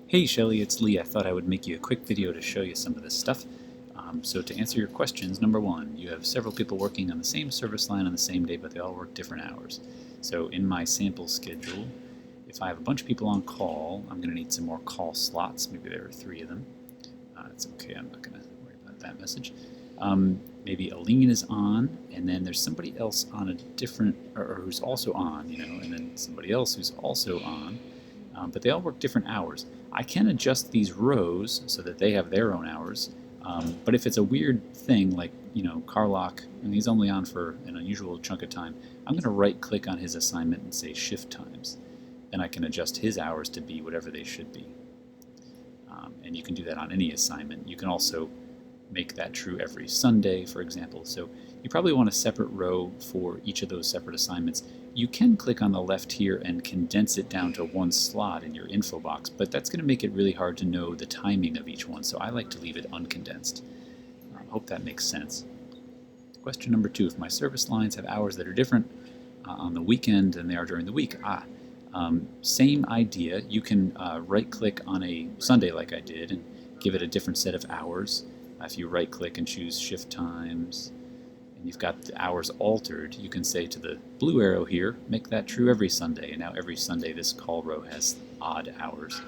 Hey Shelley, it's Lee. I thought I would make you a quick video to show you some of this stuff. So to answer your questions, number one, you have several people working on the same service line on the same day, but they all work different hours. So in my sample schedule, if I have a bunch of people on call, I'm going to need some more call slots. Maybe there are 3 of them. It's okay, I'm not going to worry about that message. Maybe Aline is on, and then there's somebody else on a different, or who's also on, and then somebody else who's also on. But they all work different hours. I can adjust these rows so that they have their own hours, but if it's a weird thing like, Carlock, and he's only on for an unusual chunk of time, I'm going to right-click on his assignment and say shift times. Then I can adjust his hours to be whatever they should be. And you can do that on any assignment. You can also make that true every Sunday, for example. So you probably want a separate row for each of those separate assignments. You can click on the left here and condense it down to one slot in your info box, but that's going to make it really hard to know the timing of each one, so I like to leave it uncondensed. I hope that makes sense. Question number 2, if my service lines have hours that are different on the weekend than they are during the week, same idea. You can right-click on a Sunday like I did and give it a different set of hours. If you right-click and choose shift times, and you've got the hours altered, you can say to the blue arrow here, make that true every Sunday. And now every Sunday this call row has odd hours.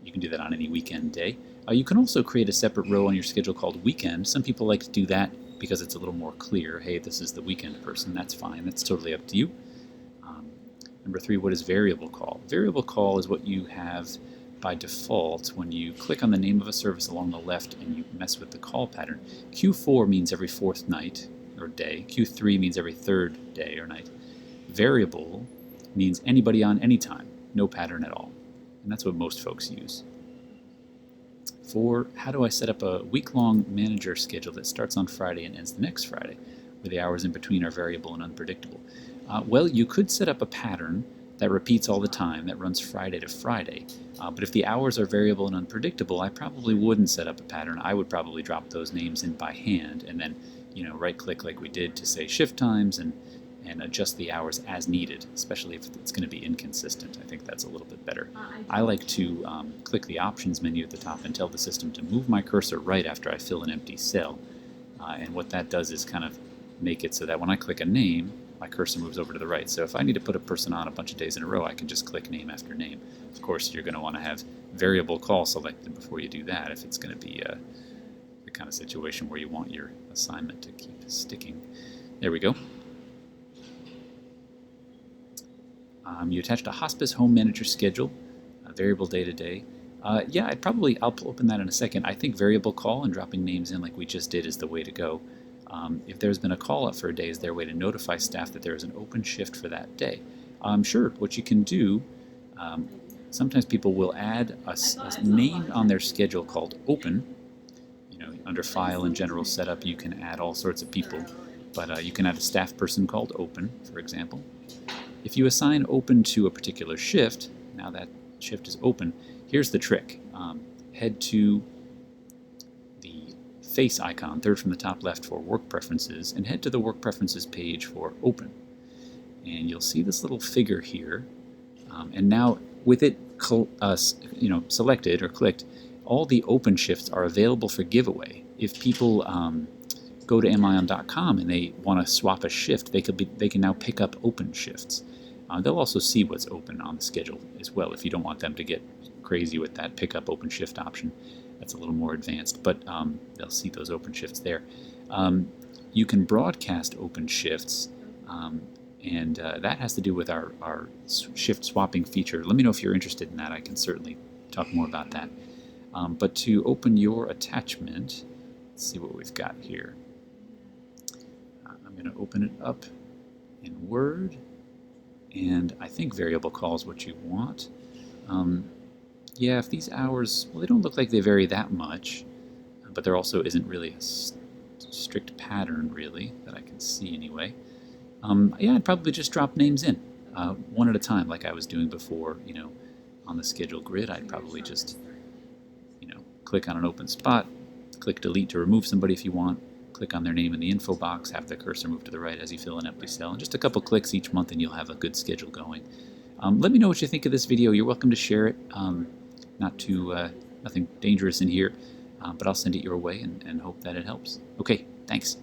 You can do that on any weekend day. You can also create a separate row on your schedule called weekend. Some people like to do that because it's a little more clear. Hey, this is the weekend person. That's fine. That's totally up to you. Number 3, what is variable call? Variable call is what you have by default when you click on the name of a service along the left and you mess with the call pattern. Q4 means every 4th night or day. Q3 means every 3rd day or night. Variable means anybody on any time, no pattern at all. And that's what most folks use. 4, how do I set up a week-long manager schedule that starts on Friday and ends the next Friday, where the hours in between are variable and unpredictable? Well, you could set up a pattern that repeats all the time, that runs Friday to Friday. But if the hours are variable and unpredictable, I probably wouldn't set up a pattern. I would probably drop those names in by hand and then, right-click like we did to say shift times and adjust the hours as needed, especially if it's going to be inconsistent. I think that's a little bit better. I like to click the options menu at the top and tell the system to move my cursor right after I fill an empty cell. And what that does is kind of make it so that when I click a name, my cursor moves over to the right. So if I need to put a person on a bunch of days in a row, I can just click name after name. Of course, you're going to want to have variable call selected before you do that if it's going to be the kind of situation where you want your assignment to keep sticking. There we go. You attached a hospice home manager schedule, variable day to day. Yeah, I'll open that in a second. I think variable call and dropping names in like we just did is the way to go. If there's been a call up for a day, is there a way to notify staff that there is an open shift for that day? Sure, what you can do, sometimes people will add a name on their schedule called open. Under file and general setup, you can add all sorts of people, but you can add a staff person called open, for example. If you assign open to a particular shift, now that shift is open, here's the trick. Head to face icon, 3rd from the top left for work preferences, and head to the work preferences page for open. And you'll see this little figure here. And now with it selected or clicked, all the open shifts are available for giveaway. If people go to amion.com and they want to swap a shift, they can now pick up open shifts. They'll also see what's open on the schedule as well if you don't want them to get crazy with that pick up open shift option. That's a little more advanced, but they'll see those open shifts there. You can broadcast open shifts, and that has to do with our shift swapping feature. Let me know if you're interested in that. I can certainly talk more about that. But to open your attachment, let's see what we've got here. I'm going to open it up in Word, and I think variable call is what you want. Yeah, if these hours, well, they don't look like they vary that much, but there also isn't really a strict pattern, really, that I can see anyway. Yeah, I'd probably just drop names in, one at a time, like I was doing before, on the schedule grid. I'd probably just, click on an open spot, click delete to remove somebody if you want, click on their name in the info box, have the cursor move to the right as you fill an empty cell, and just a couple clicks each month and you'll have a good schedule going. Let me know what you think of this video. You're welcome to share it. nothing dangerous in here, but I'll send it your way and hope that it helps. Okay, thanks.